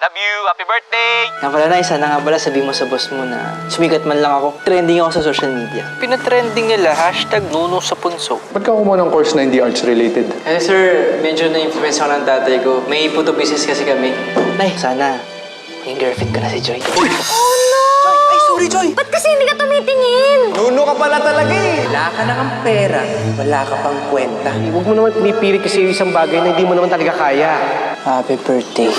Love you! Happy birthday! Nga pala, Nay, sana nga pala sabihin mo sa boss mo na sumikat man lang ako. Trending ako sa social media. Pinatrending nila, #nuno sa punso. Ba't ka kumuha ng course na hindi arts related? Eh, sir, medyo na-influence ako ng tatay ko. May photo business kasi kami. Nay, sana yung girlfriend ko na si Joy. Oh no! Ay, sorry, Joy! Ba't kasi hindi ka tumitingin? Nuno ka pala talaga eh. Wala ka na kang pera, wala ka pang kwenta. Huwag mo naman pinipilit kasi isang bagay na hindi mo naman talaga kaya. Happy birthday,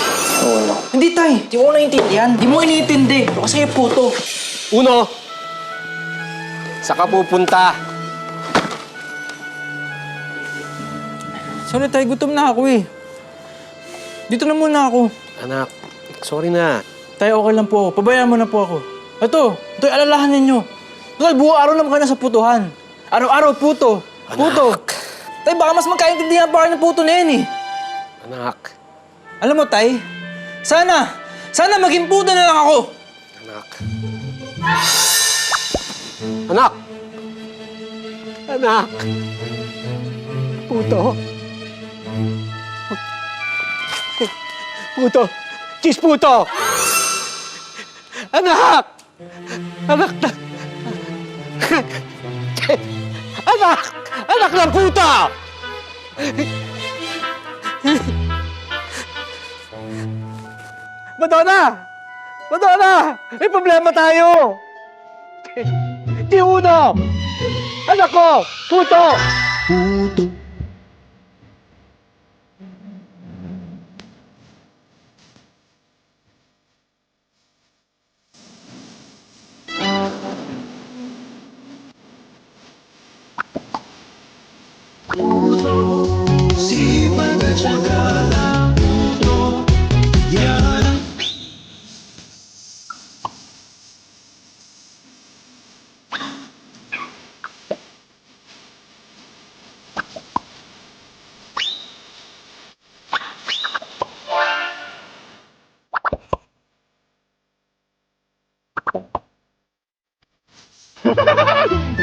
Uno. Hindi, Tay. Di mo ko naiintindihan. Di mo iniintindi. Kasi yung puto. Uno, saan ka pupunta? Sorry, Tay. Gutom na ako eh. Dito na muna ako. Anak, sorry na. Tay, okay lang po ako. Pabayaan mo na po ako. Ito, alalahan ninyo. Total, buong araw naman kayo nasa putuhan. Araw-araw, puto. Puto. Tay, baka mas magkaintindihan pa kayo ng puto na yan eh. Anak, Alam mo, Tay, sana maging puto na lang ako. anak. Anak! Anak! Puto. Puto. Cheese puto! Anak! Anak na... Anak! Anak ng puta! Madonna! Madonna! May problema tayo! Di uno! Anak ko! Puto! Puto!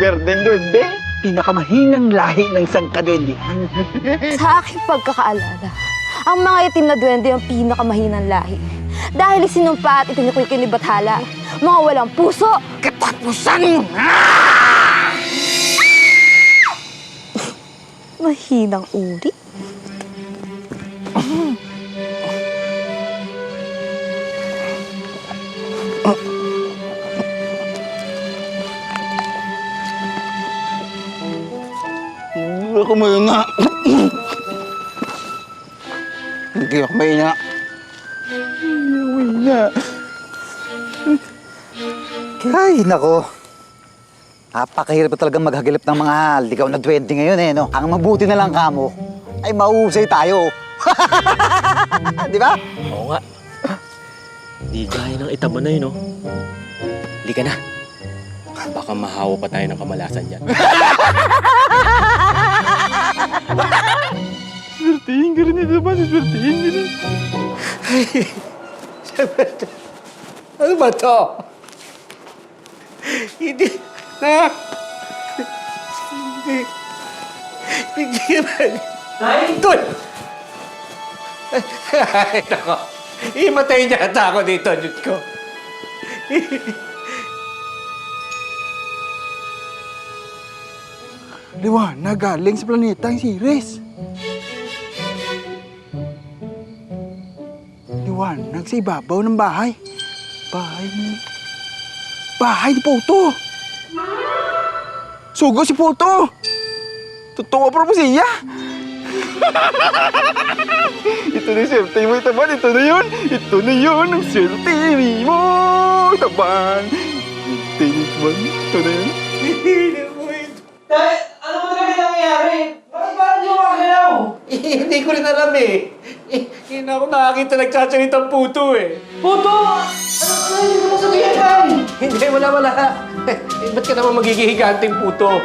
Berde-berde, pinakamahinang lahi ng isang kadedi. Sa aking pagkakaalala, ang mga itim na duwende ang pinakamahinang lahi. Dahil isinumpa at itinikoy kay ni Bathala, mga walang puso. Katapusan mo na! Mahinang uri. Hindi ako mahina. Hindi ako mahina. Ay, nako. Napakahirap talagang maghagilap ng mga ligaw na duwende ngayon eh, no? Ang mabuti na lang kamo ay mausay tayo. Di ba? Oo nga. Di gaya ng itaba na yun, no? Halika na. Baka mahawa pa tayo ng kamalasan dyan. Swertihin ka rin ito ba? Swertihin ka rin. Ano ba to? Hindi... Nak! Hindi man... Tay? Doon! Ay, nako. Imatay niya ata ako dito, Diyos ko. Liwanag galing sa planetang Ceres. Liwanag sa ibabaw ng bahay. Bahay ni Poto. Sugo si Poto. Totoo ang propesiya. Ito na yung swerte mo, Taban. Ito na yun. Ito na yun ang swerte mo, Taban. Ito na yun. Tay, ano ba talaga nangyayari? Bakit parang di mo makakalaw? Hindi ko rin alam eh. Hindi na ako nakakita nagsasalita puto eh. Puto! Ano yung mo sabihin, Tay? Hindi, wala. Ba't ka naman magiging higanting puto?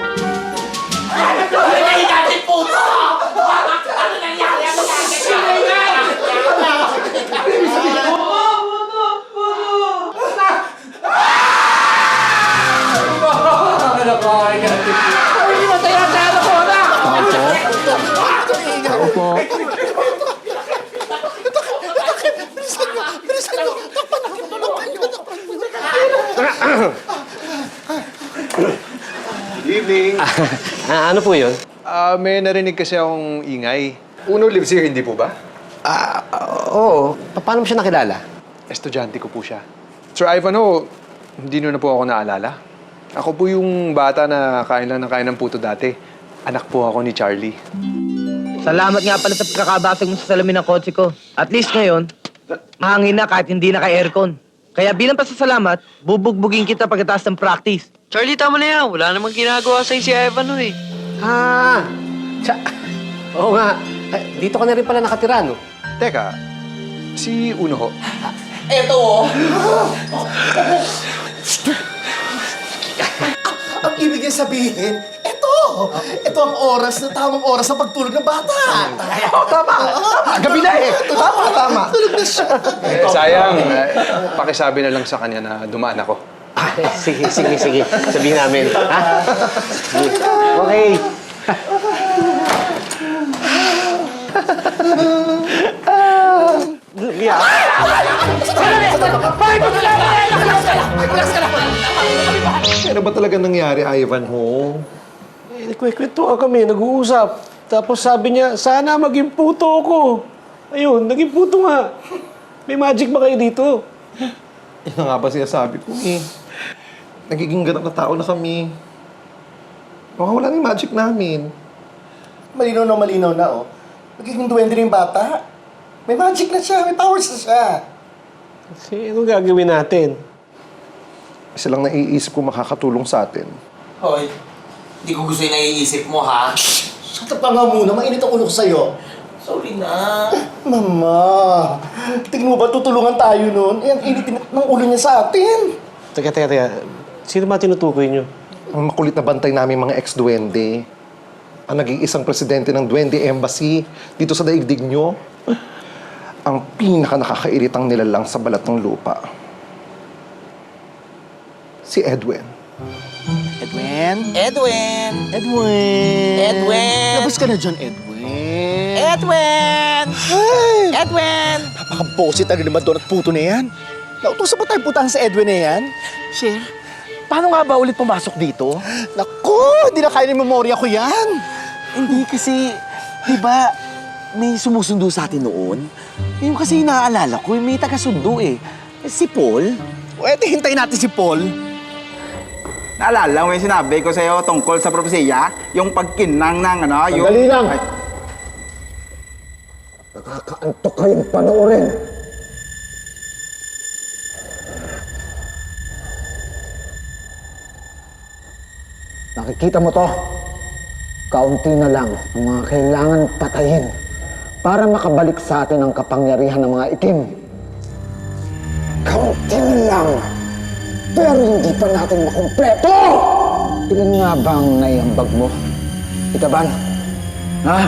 Hindi mataya sa ano ko na! Tao po. morning. Ano po yun? May narinig kasi akong ingay. Uno lives here, hindi po ba? Oo. Paano mo siya nakilala? Estudyante ko po siya. Sir Ivanhoe, hindi nyo na po ako naalala. Ako po yung bata na kain lang ng kain ng puto dati. Anak po ako ni Charlie. Salamat nga pala sa pagkakabasag mo sa salamin ng kotse ko. At least ngayon, mahangin na kahit hindi naka-aircon. Kaya bilang pasasalamat, bubugbugin kita pagkatapos ng practice. Charlie, tama na yan. Wala namang ginagawa sa'yo si Ivan eh. Oo nga. Dito ka na rin pala nakatira, no? Teka, si Uno ho. Ang ibig niya sabihin, ito ang oras na tamang oras sa pagtulog ng bata. Tama! Gabi na eh! Tama! Tulog na siya. Sayang, pakisabi na lang sa kanya na dumaan ako. Sige. Sabihin namin. Ha? Sige. Okay. Ano ba talaga nangyari, Ivanhoe? Nagkwekwentuhan kami, nag-uusap. Tapos sabi niya, sana maging puto ko. Ayun, naging puto nga. May magic ba kayo dito? Yan nga ba sinasabi ko eh. Nagiging ganap na tao na kami. Wala na yung magic namin. Malinaw na, oh. Nagiging duwende na yung bata. May magic na siya, may powers na siya. Kasi anong gagawin natin? Isa lang naiisip ko makakatulong sa atin. Hoy, hindi ko gusto yung naiisip mo, ha? Shut up ka nga muna, mainit ang ulo ko sa'yo. Sorry na. Mama, tingin mo ba tutulungan tayo nun? Eh, ang init ng ulo niya sa atin. Teka. Sino ba tinutukoy niyo? Ang makulit na bantay namin mga ex-duwende. Ang nag-iisang presidente ng Duwende Embassy dito sa daigdig nyo. Ang pinaka-nakakairitang nilalang sa balat ng lupa. Si Edwin. Edwin? Labas ka na dyan, Edwin. Edwin! Napaka-bossy talaga naman doon at puto na yan. Nautusan pa tayo putahan sa Edwin na yan? Sir, paano nga ba ulit pumasok dito? Naku, hindi na kaya ng memorya ko yan. Hindi kasi, di ba, may sumusundo sa atin noon? Yung kasi naaalala ko, may taga-sundo eh. Si Paul. O eto, hintayin natin si Paul. Naalala mo yung sinabi ko sa'yo tungkol sa propesya? Yung pagkinang ng ano, yung... Sandali lang. Ay, Nakakaantok kayong panoorin. Nakikita mo to? Kaunti na lang ang mga kailangan patayin para makabalik sa atin ang kapangyarihan ng mga itim. Kaunti na lang, pero hindi pa natin makumpleto! Ilan nga bang naiambag mo? Ikaban? Ha?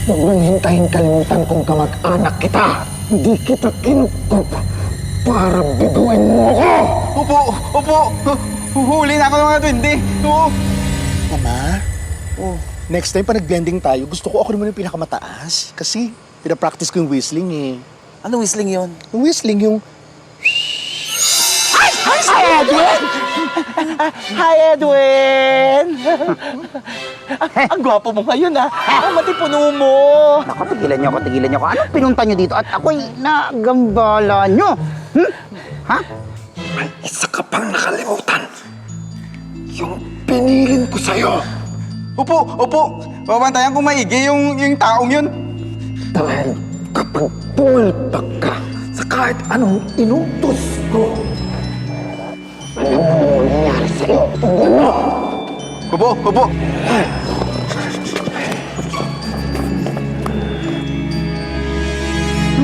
Huwag mong hintayin kalimutan kung kamag-anak kita. Hindi kita kinukup para biguin mo ako! Opo! Huhuli na ako ng mga duwende. Oo. Mama, next time pa nag-blending tayo, gusto ko ako naman yung pinakamataas. Kasi pinapractice ko yung whistling eh. Ano whistling yon? Yung whistling, yung... Hi, Edwin! Hi, Edwin! Ang gwapo mo ngayon, ha? Ang matipuno mo! Naku, tigilan niyo ako. Anong pinunta niyo dito? At ako'y nagambala niyo. Ha? May isa ka pang nakalimutan. Yung pinilin ko sa'yo. Opo. Babantayan kong maigi yung taong yun. Dahil kapag pumulpak ka sa kahit anong inutos ko, ano mo nangyari sa'yo? Tingnan mo! Opo.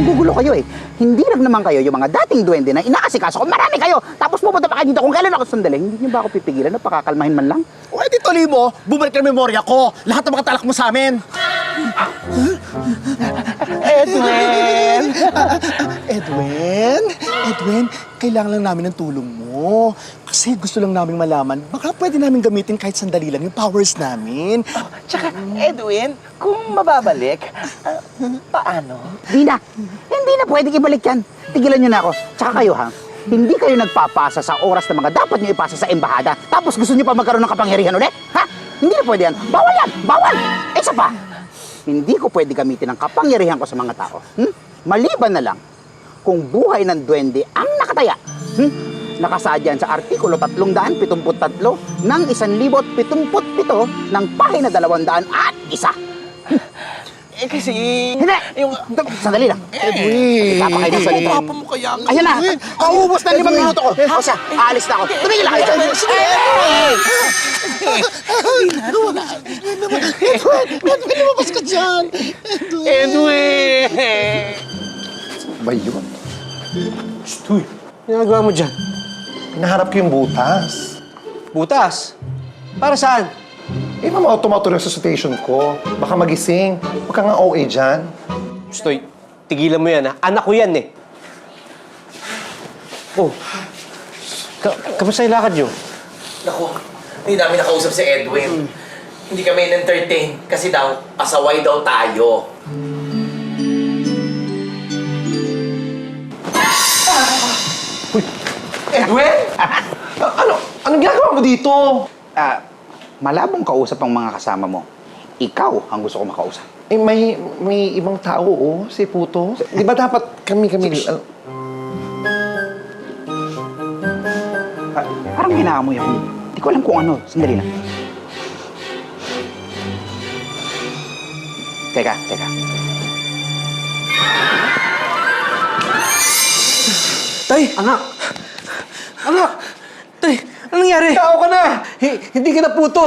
Gugulo kayo eh. Hindi lang naman kayo yung mga dating duwende na inaasikaso ko. Marami kayo! Tapos pupunta pa kayo dito kung kailan ako sandali. Hindi niyo ba ako pipigilan na pakakalmahin man lang? O edi tuloy mo, bumalik na memorya ko. Lahat ng mga talak mo sa amin. Edwin, kailangan lang namin ng tulong mo. Kasi gusto lang namin malaman, baka pwede namin gamitin kahit sandali lang yung powers namin. Tsaka, Edwin, kung mababalik, paano? Di na. Hindi na pwedeng ibalik yan. Tigilan nyo na ako. Tsaka kayo ha, hindi kayo nagpapasa sa oras na mga dapat nyo ipasa sa embahada. Tapos gusto nyo pa magkaroon ng kapangyarihan ulit? Ha? Hindi na pwede yan. Bawal yan! Bawal! Isa pa, hindi ko pwede gamitin ang kapangyarihan ko sa mga tao. Maliban na lang kung buhay ng duwende ang nakataya. Nakasaad yan sa Artikulo 373 ng 1077 ng pahina 201. Eh kasi... Hindi! Sandali lang. Edwin! Ipapakain ng salita. Papa mo kaya nga. Ayan na! Maubos na 5 minuto ko. O siya, aalis na ako. Tumigil na kayo dyan. Edwin, lumabas ka dyan! Edwin! Ba yun? Uy, ginagawa mo dyan? Hinaharap ko yung butas. Butas? Para saan? Eh, mama-automato resuscitation ko. Baka magising. Huwag ka nga OA dyan. Stoy, tigilan mo yan ha. Anak ko yan eh. Oh, kamusta yung lakad nyo? Naku, hindi namin nakausap si Edwin. Hindi kami in-entertain kasi daw, pasaway daw tayo. Edwin? Anong ginagawa mo dito? Malabong kausap ang mga kasama mo. Ikaw ang gusto ko makausap. Eh, may ibang tao, oh. Si Puto. Di ba dapat kami... Parang ginaamoy ako. Hindi ko alam kung ano. Sandali lang. Teka. Tay! Anak! Tay, anong nangyari? Tao ka na! Hindi ka na puto!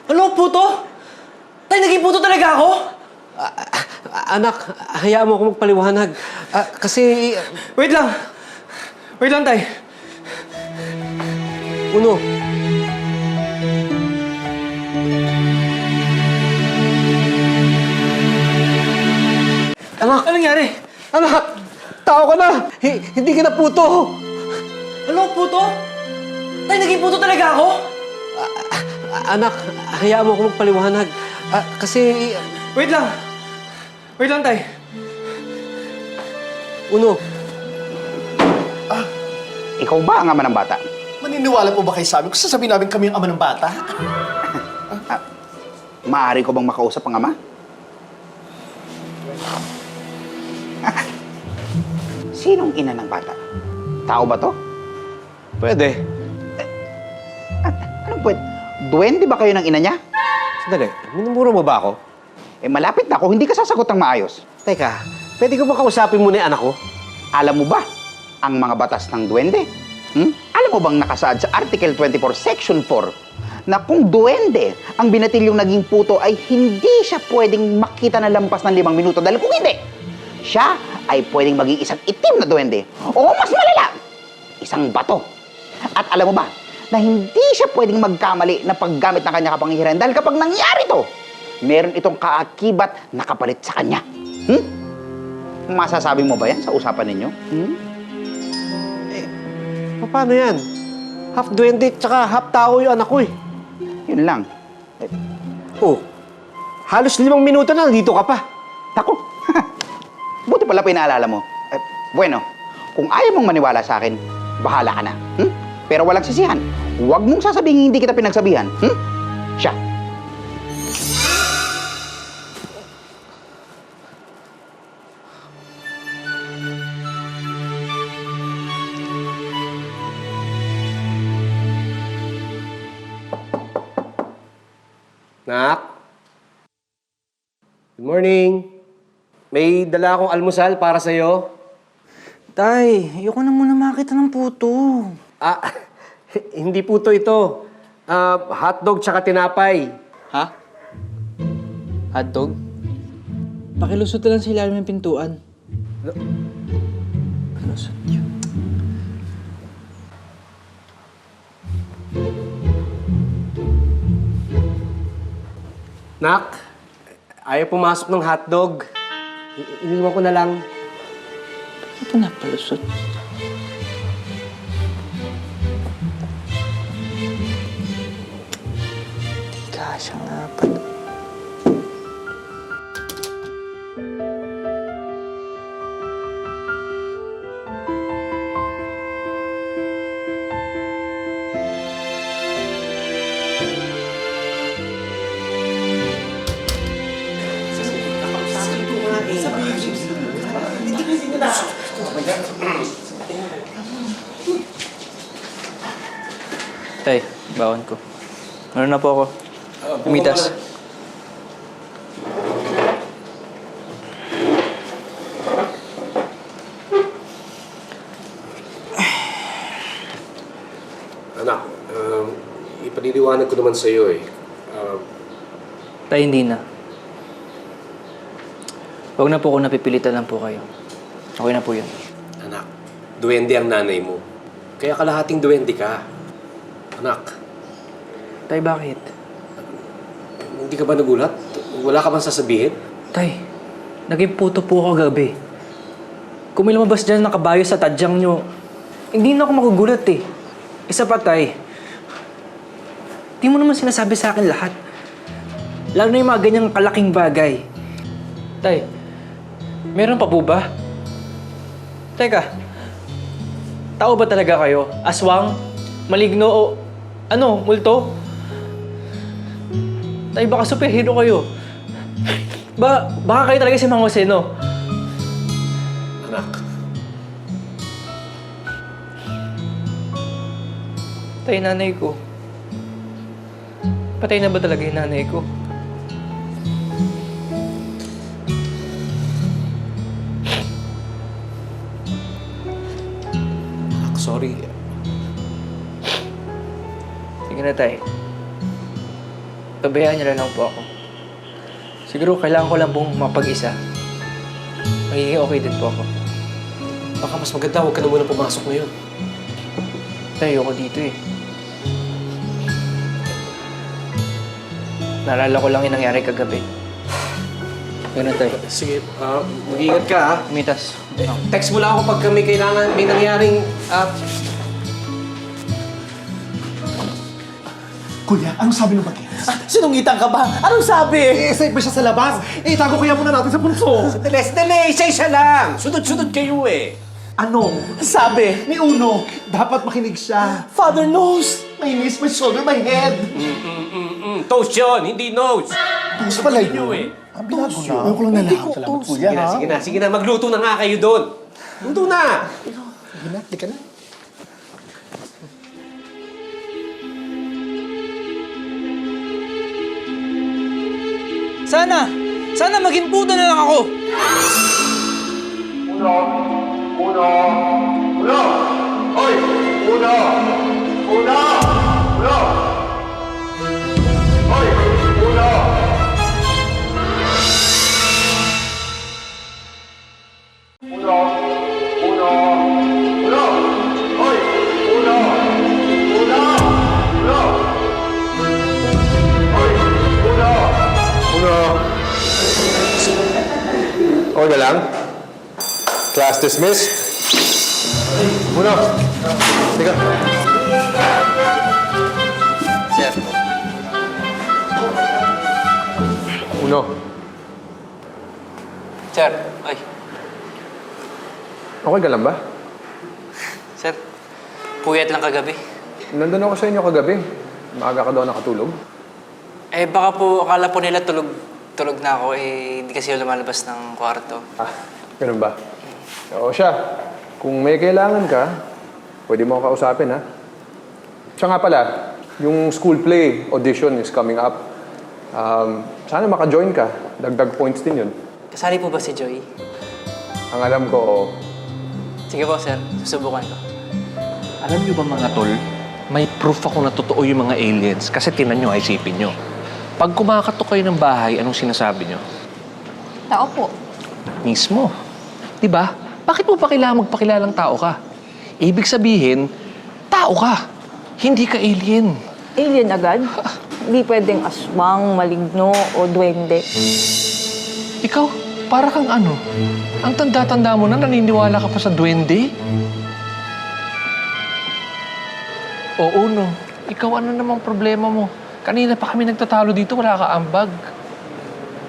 Ano, puto? Tay, naging puto talaga ako? Anak, hayaan mo ako magpaliwanag. Kasi... Wait lang, tay. Uno. Anak! Anong nangyari? Anak! Tao ka na! Hindi ka na puto! Ano, puto? Tay, naging puto talaga ako? Anak, hayaan mo ako magpaliwanag. Kasi... Wait lang, tay. Uno. Ikaw ba ang ama ng bata? Maniniwala po ba kayo sa amin kung sasabihin namin kami ang ama ng bata? Maaari ko bang makausap ang ama? Sinong ina ng bata? Tao ba to? Pwede. Anong pwede? Duwende ba kayo ng ina niya? Sandali, minumura mo ba ako? Malapit na ako, hindi ka sasagot ng maayos. Teka, pwede ko ba kausapin muna yung anak ko? Alam mo ba ang mga batas ng duwende? Alam mo bang nakasaad sa Article 24, Section 4, na kung duwende ang binatilyong naging puto ay hindi siya pwedeng makita na lampas ng 5 minuto dahil kung hindi, siya ay pwedeng maging isang itim na duwende o mas malala, isang bato. At alam mo ba na hindi siya pwedeng magkamali na paggamit ng kanyang kapangyarihan dahil kapag nangyari to, meron itong kaakibat na kapalit sa kanya. Masasabi mo ba yan sa usapan ninyo? Paano yan? Half duwende, tsaka half tao yung anak ko eh. Yun lang. Oh, halos 5 minuto na, nandito ka pa. Tako, buti pala pinaalala mo. Bueno, kung ayaw mong maniwala sa akin, bahala ka na. Pero walang sisihan. Huwag mong sasabihin hindi kita pinagsabihan. Siya. Nak? Good morning. May dala akong almusal para sa'yo. Tay, ayoko na muna makita ng puto. Hindi puto ito. Hotdog tsaka tinapay. Ha? Hotdog? Pakilusot na lang sa ilalim ng pintuan. Pakilusot yun. Nak, ayaw pumasok ng hotdog. Iniwan ko na lang. Ito na, palusot. Kaya. siya nga pala. Tay, bawan ko. Ano na po ako? Umitas. Anak, ipaniliwanag ko naman sa iyo eh. Tay, hindi na. Huwag na po kung napipilitan lang po kayo. Okay na po yun. Anak, duwende ang nanay mo. Kaya kalahating duwende ka. Anak, Tay, bakit? hindi ka ba nagulat? Wala ka bang sasabihin? Tay, naging puto po ako gabi. Kung may lumabas dyan nakabayo sa tadyang nyo, hindi na ako magugulat eh. Isa pa, Tay. Di mo naman sinasabi sa akin lahat. Lalo na yung mga ganyang kalaking bagay. Tay, meron pa po ba? Teka, tao ba talaga kayo? Aswang? Maligno o ano, multo? Tay, baka superhero kayo. Baka kayo talaga si Mang Jose, no? Anak, Tay, nanay ko. Patay na ba talaga yung nanay ko? anak, sorry. Sige na, Tay. Pabayaan niyo na lang po ako. Siguro kailangan ko lang pong mapag-isa. Magiging okay din po ako. Baka mas maganda, huwag ka na muna pumasok ngayon. Tay, ayoko dito eh. Naalala ko lang yung nangyari kagabi. Ganun, Tay. Sige, mag-ingat ka ha. Mitas. Text mo lang ako pag may kailangan, may nangyaring... Kuya, anong sabi ng bagay? Sinungitan ka ba? Anong sabi? Eh, safe ba siya sa labas? Eh, tago kaya muna natin sa bunso. Dali, isa lang. Sunod-sunod kayo eh. Ano? Sabi, Ni Uno, dapat makinig siya. Father knows. My knees, my shoulder, my head. Toast yun, hindi nose. Gusto pala yun. Ang binago na. Ayaw ko lang nalaman. Salamat, kuya, ha? Sige na, magluto na nga kayo doon. Luto na! Sige na, di ka na. Sana maging puto na lang ako! Okay ka lang? Class dismissed? Uno! Teka. Sir. Uno. Sir, ay. Okay ka lang ba? Sir, puyat lang kagabi. Nandun ako sa inyo kagabi. Maaga ka daw nakatulog. Eh, baka po, akala po nila tulog na ako, eh, hindi kasi ako lumalabas ng kwarto. Ah, ganun ba? Oo siya. Kung may kailangan ka, pwede mo ako kausapin, ha? Siya nga pala, yung school play audition is coming up. Sana maka-join ka. Dagdag points din yun. Kasali po ba si Joy? Ang alam ko, oo. Sige po, sir. Susubukan ko. Alam niyo ba mga tol, may proof ako na totoo yung mga aliens kasi tinan nyo, isipin nyo. Pag kumakatok kayo ng bahay, anong sinasabi nyo? Tao po. Mismo. Diba? Bakit mo pa kailangan magpakilalang tao ka? Ibig sabihin, tao ka. Hindi ka alien. Alien agad? Hindi pwedeng aswang, maligno, o duwende. Ikaw, para kang ano? Ang tanda-tanda mo na naniniwala ka pa sa duwende? Oo, no. Ikaw, ano namang problema mo? Kanina pa kami nagtatalo dito, wala ka ambag.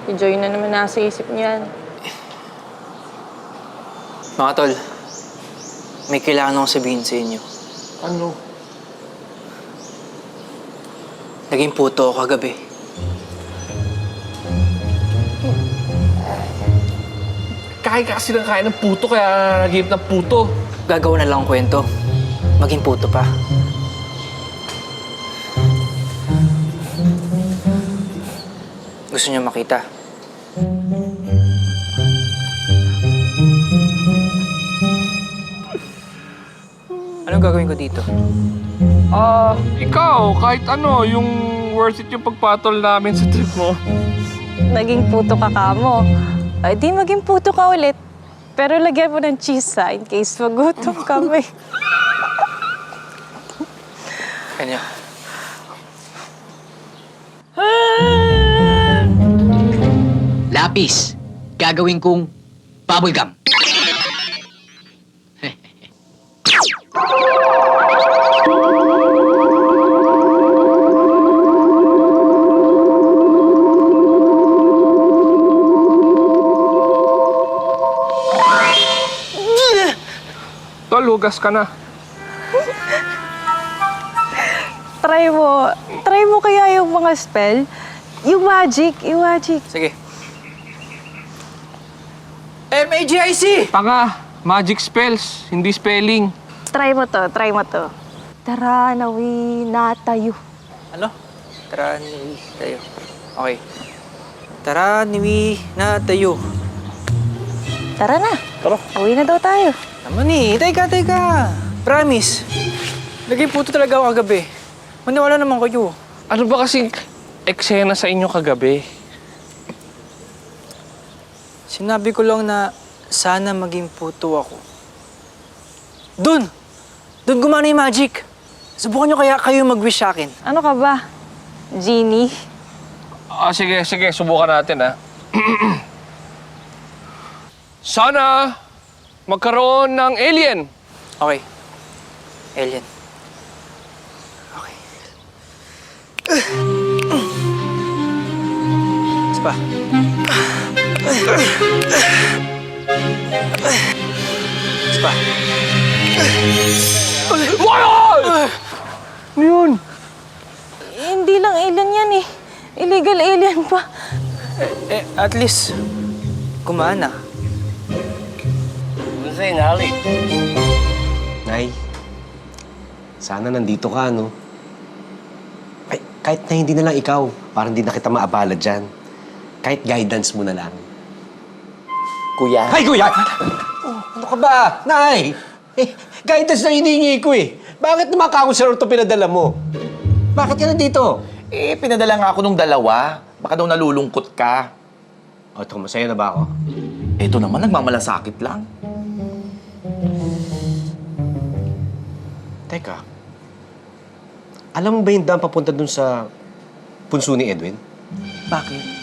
Si Joy na naman nasa isip niyan. Mga tol, may kailangan akong sabihin sa inyo. Ano? Naging puto ako kagabi. Kain ka kasi ng kain ng puto, kaya nagigip ng puto. Gagawa na lang ang kwento. Maging puto pa. Gusto niyo makita? Anong gagawin ko dito? Ikaw, kahit ano, yung worth it yung pagpatol namin sa trip mo. Naging puto ka kamo. Ay, di maging puto ka ulit. Pero lagyan mo ng cheese in case magutom kami. Kanya. Lapis. Gagawin kong bubblegum. Tol, hugas ka na. Try mo. Try mo kaya yung mga spell. Yung magic. Sige. MAGIC! Tanga, magic spells, hindi spelling. Try mo to. Tara, nawi, natayo. Ano? Tara, niwi, tayo. Okay. Tara, niwi, na tayo. Tara na. Tara. Uwi na daw tayo. Naman eh. Teka. Promise. Naging puto talaga ako kagabi. Maniwala naman kayo. Ano ba kasing eksena sa inyo kagabi? Sinabi ko lang na sana maging puto ako. Doon gumana yung magic. Subukan nyo kaya kayo mag-wish sa akin. Ano ka ba? Genie? Sige, subukan natin, ha. Sana magkaroon ng alien. Okay. Alien. Okay. Isa pa. Isa pa. Ano yun? Hindi lang alien yan eh. Illegal alien pa. At least, gumana. Nay, sana nandito ka, no? Ay, kahit na hindi na lang ikaw, parang hindi na kita maabala dyan. Kahit guidance mo na lang. Kuya. Ay, kuya! Oh, ano ka ba? Nay! Guidance na hinihingi ko eh. Bakit naman counselor ito pinadala mo? Bakit ka nandito? Pinadala nga ako nung dalawa. Baka daw nalulungkot ka. O, ito, masaya na ba ako? Ito naman, nagmamalasakit lang. Teka, alam mo ba yung daan papunta dun sa punso ni Edwin? Bakit?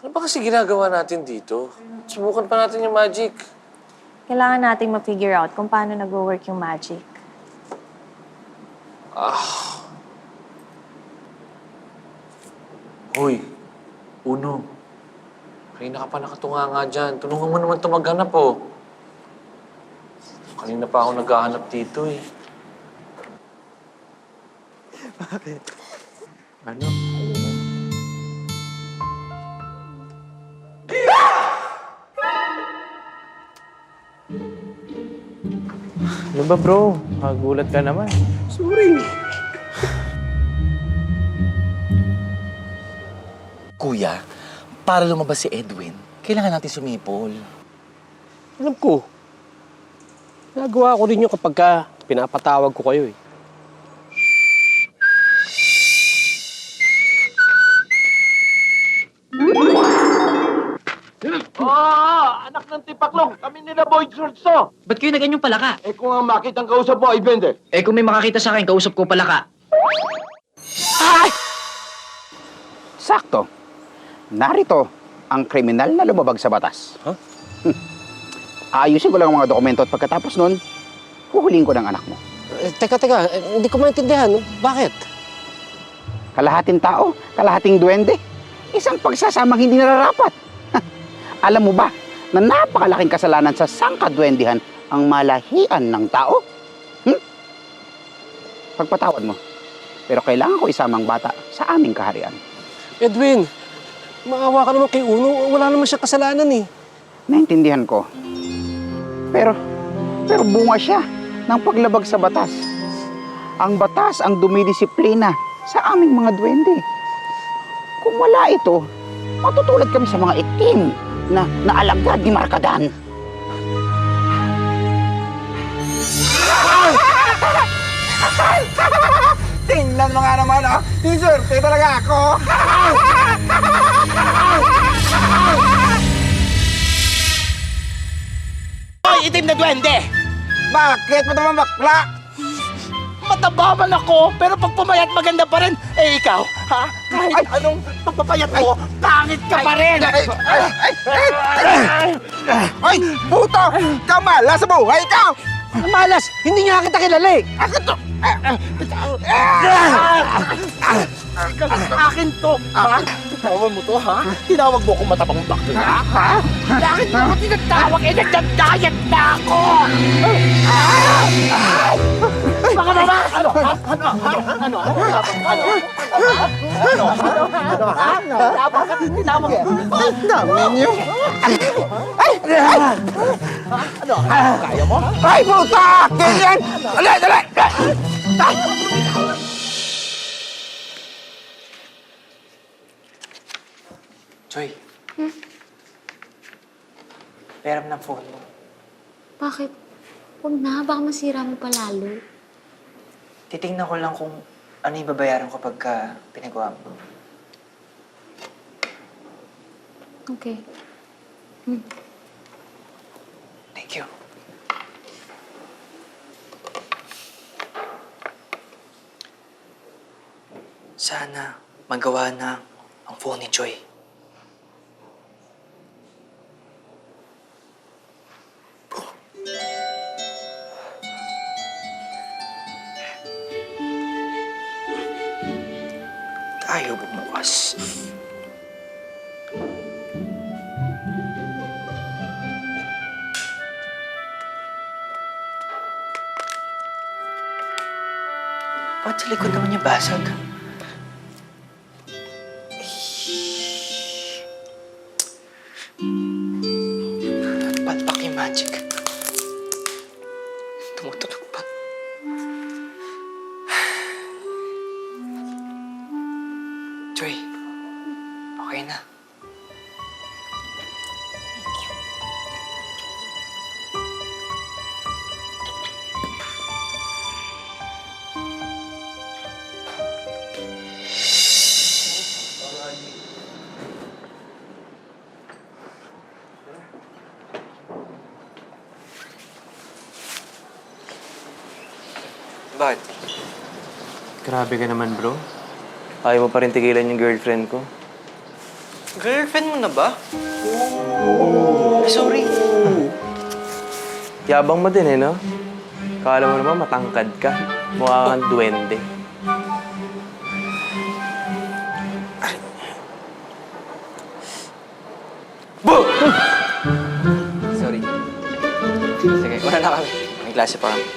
Ano ba kasi ginagawa natin dito? Subukan pa natin yung magic. Kailangan nating ma-figure out kung paano nag-work yung magic. Hoy, Uno. Kanina ka pa nakatunga nga dyan. Tulungan mo naman ito maghanap, oh. Kanina pa ako naghahanap dito, eh. Bakit? Ano? Ano ba bro? Magulat ka naman. Sorry. Kuya, para lumabas si Edwin, kailangan natin sumipol. Alam ko. Nagawa ko rin yun kapag pinapatawag ko kayo eh. Oh, anak ng tipaklong. Kami nila Boyd Swords to. Ba't kayo naganyong palaka? Eh kung ang makitang kausap mo ay Bender. Eh kung may makakita sa akin, kausap ko palaka. Sakto. Narito ang kriminal na lumabag sa batas. Huh? Ayusin ko lang ang mga dokumento at pagkatapos nun, huhulihin ko ng anak mo. Teka, hindi ko maintindihan. Bakit? Kalahating tao, kalahating duwende. Isang pagsasamang hindi nararapat. Alam mo ba na napakalaking kasalanan sa sangkadwendihan ang malahian ng tao? Pagpatawad mo. Pero kailangan ko isamang bata sa aming kaharian. Edwin, maawa ka naman kay Uno. Wala naman siya kasalanan eh. Naintindihan ko. Pero bunga siya ng paglabag sa batas. Ang batas ang dumidisiplina sa aming mga duwende. Kung wala ito, matutulad kami sa mga itim na alagad ni Markadan. Tingnan mo nga naman, oh. Diserte talaga ako. Hoy, itim na duwende! Bakit mo naman bakla? Mataba man ako, pero pag pumayat maganda pa rin. Eh ikaw, ha? Kahit anong pagpapayat mo, pangit ka pa rin! Ay, puto! Kamala sa buhay ka! Malas! Hindi niya kita kilala eh! Akin to, ha? Tinawag mo to, ha? Tinawag mo akong matabang bakla, ha? Bakit mo ako tinatawag? Eh, nagdadayat na ako! Baka naman! Ano? Tinawag mo? Dami niyo! Ano? Kaya mo? Ay, puta! Ganyan! Dali! Joy. Peram ng phone mo. Bakit? Huwag na, baka masira mo pa lalo. Titingnan ko lang kung ano yung babayaran ko pagka pinagawa mo. Okay. Thank you. Sana magawa na ang phone ni Joy. Tayo bumukas. Ba't sa likod naman niya basag? Palpak yung magic. Tumutunog pa. Joy, okay na. Bakit? Grabe ka naman, bro. Ayaw mo pa rin tigilan yung girlfriend ko. Girlfriend mo na ba? Ay, sorry. Yabang mo din eh, no? Kala mo naman matangkad ka. Mukha kang duwende. Sorry. Sige, wala na kami. May klase pa kami.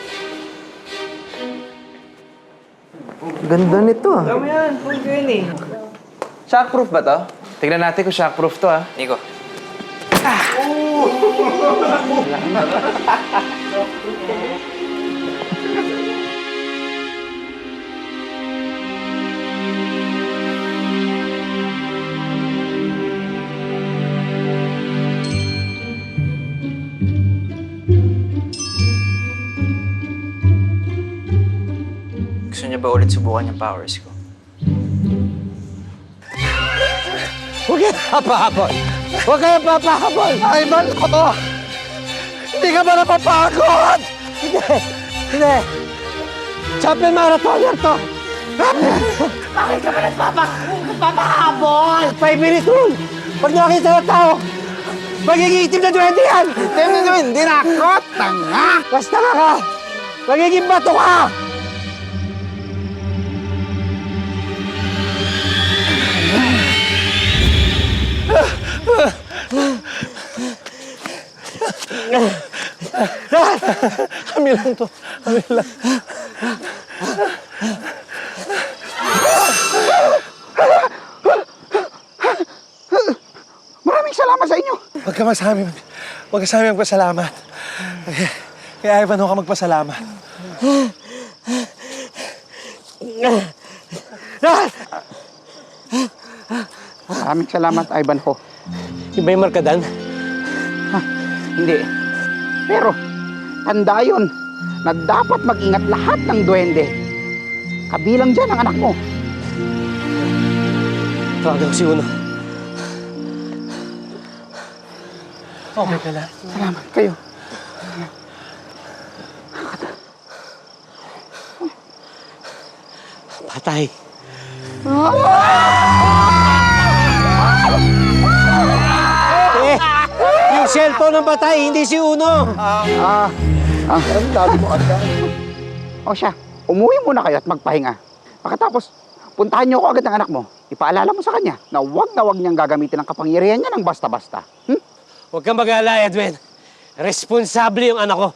Ganda nito ah. Alam mo yan, phone ko yun eh. Shockproof ba to? Tignan natin kung shockproof to ah. Nico. Gusto niyo ba ulit subukan yung powers ko? Huwag kayo papahabol! Huwag kayo papahabol! Ay, man ko to! ka ba napapagod? Hindi. Champion marathoner to. Bakit ka ba nagpapahabol? 5 minutes rule. Pag nakita ng tao, magiging itim na duwende yan. Itim na duwende na ako, tanga! Basta ka. Magiging bato ka. Kami lang to. Kami lang. Maraming salamat sa inyo. Huwag ka masabi magpasalamat. Kaya Ivan, huwag ka magpasalamat. Maraming salamat, Ivanhoe. Iba yung markadan? Hindi. Pero, tanda yun na dapat mag-ingat lahat ng duwende. Kabilang dyan ang anak mo. Tawagan ko si Uno. Okay ka lang. Salamat kayo. Patay. Yung cellphone ng patay, hindi si Uno. Ang dami mo agad. O siya, umuwi muna kayo at magpahinga. Pagkatapos, puntahan niyo ko agad ng anak mo. Ipaalala mo sa kanya na huwag niyang gagamitin ang kapangyarihan niya ng basta-basta. Huwag kang mag-alala, Edwin. Responsable yung anak ko.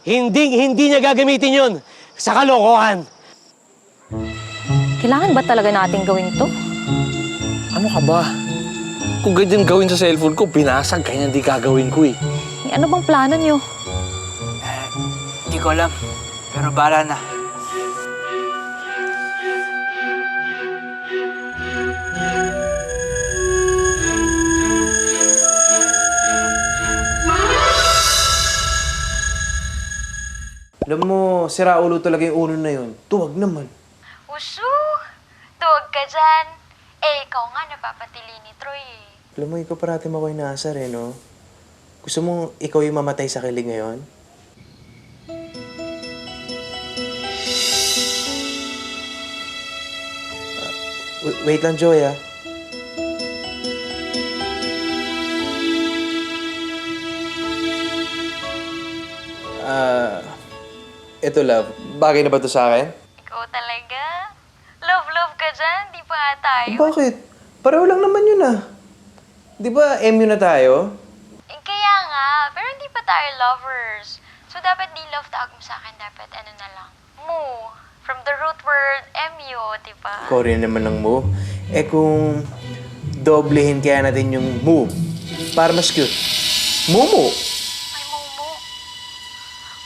Hindi niya gagamitin yun sa kalokohan. Kailangan ba talaga natin gawin to? Ano ka ba? Kung ganyan gawin sa cellphone ko, binasag, kaya hindi gagawin ko eh. Ano bang plano nyo? Hindi ko alam. Pero bahala na. Alam mo, sira ulo talaga yung ulo na yun. Tuwag naman. Usu! Tuwag ka dyan. Ikaw nga napapatili ni Troy eh. Alam mo, ikaw parati mo ako'y naasar eh, no? Gusto mo ikaw yung mamatay sa kilig ngayon? Wait lang, Joy, ah. Ito, love. Bagay na ba to sa akin? Ikaw talaga? Love ka dyan? Di pa nga tayo? Bakit? Pareho lang naman yun, ah. Di ba MU na tayo? Kaya nga, pero hindi pa tayo lovers. So dapat di love tawag mo sa akin, dapat ano na lang. Mu. From the root word MU, di ba? Ikaw rin naman ng mo. Eh kung doblehin kaya natin yung mu, para mas cute. Mumu!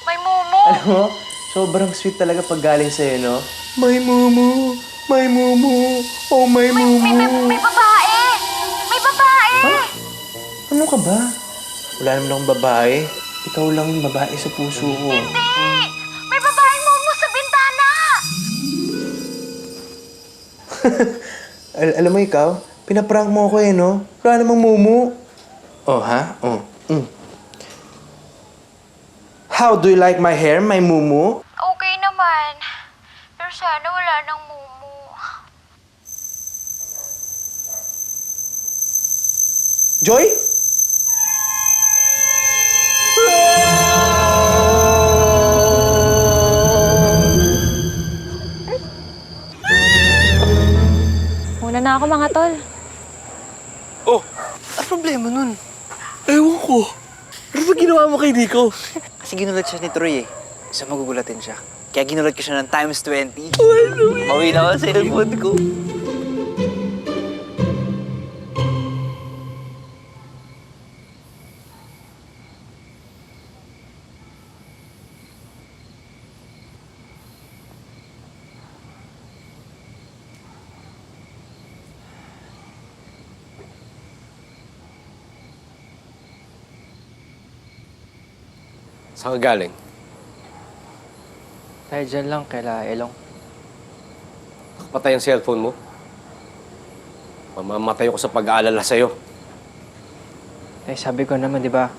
May mumu! Alam mo, sobrang sweet talaga pag galing sa'yo, no? May mumu! May mumu! Oh, may mumu! May babae! May babae! Ano ka ba? Wala naman akong babae. Ikaw lang yung babae sa puso ko. Hindi! May babaeng mumu sa bintana! Alam mo ikaw, pinaprank mo ako eh, no? Wala namang mumu. Oh, ha? Oh. How do you like my hair, my mumu? Okay naman. Pero sana wala nang mumu. Joy? Muna na ako mga tol. Oh, ano problema nun? Ewan ko. Ano ba ginawa mo kay Nico? Kasi ginulat siya ni Troy eh. So magugulatin siya. Kaya ginulat ko siya ng times 20. Mawin ako sa cellphone ko. Saan ka galing? Tayo dyan lang, kaila Elong. Patay ang cellphone mo. Mamamatay ako sa pag-aalala sa'yo. Eh, sabi ko naman, di ba,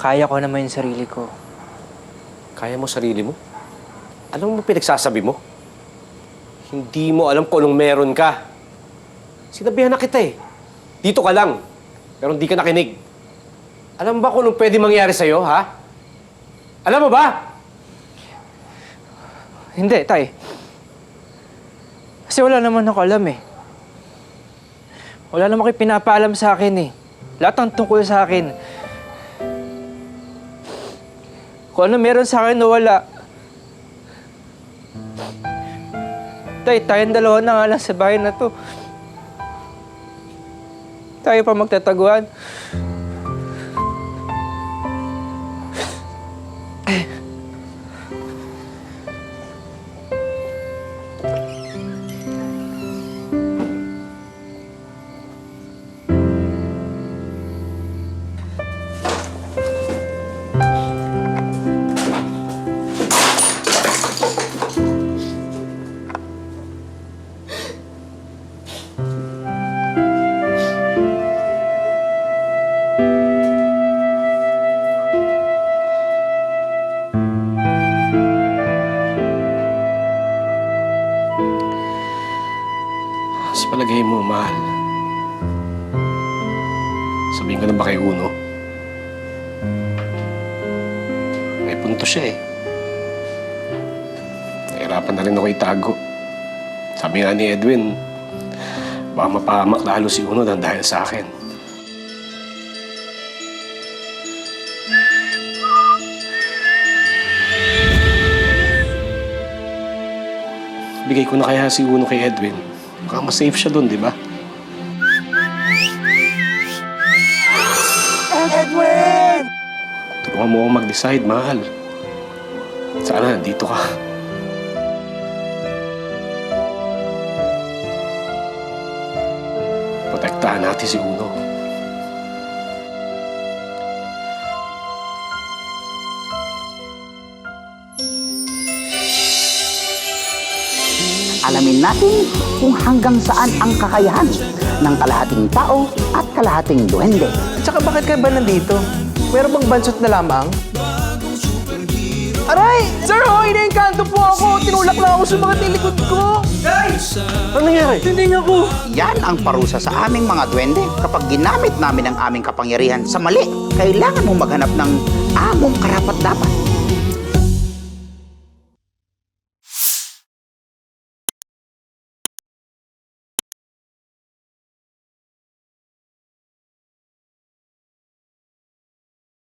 kaya ko naman yung sarili ko. Kaya mo sarili mo? Alam mo pinagsasabi mo? Hindi mo alam kung anong meron ka. Sinabihan na kita eh. Dito ka lang. Pero hindi ka nakinig. Alam ba kung anong pwede mangyari sa'yo, ha? Alam mo ba? Hindi, Tay. Kasi wala naman ako alam eh. Wala naman kayo pinapaalam sa akin eh. Lahat ng tungkol sa akin. Kung ano meron sa akin na wala. Tay, tayong dalawa na nga lang sa bahay na to. Tayo pa magtataguan. Sa palagay mo, mahal. Sabihin ko na ba kay Uno? May punto siya eh. Nahirapan na rin ako itago. Sabi nga ni Edwin, baka mapahamak lalo si Uno dahil sa akin. Bigay ko na kaya si Uno kay Edwin. Baka mas safe siya doon, di ba? Edwin! Tulungan mo ako mag-decide, mahal. Sana nandito ka. Protektahan natin si Uno. Alamin natin kung hanggang saan ang kakayahan ng kalahating tao at kalahating duwende. Tsaka bakit kayo ba nandito? Meron bang bansot na lamang? Aray! Sir, hoy! Naengkanto po ako! Tinulak lang ako sa mga tilikod ko! Guys! Ano nangyari? Hindi nga ko! Yan ang parusa sa aming mga duwende. Kapag ginamit namin ang aming kapangyarihan sa mali, kailangan mo maghanap ng among karapat-dapat.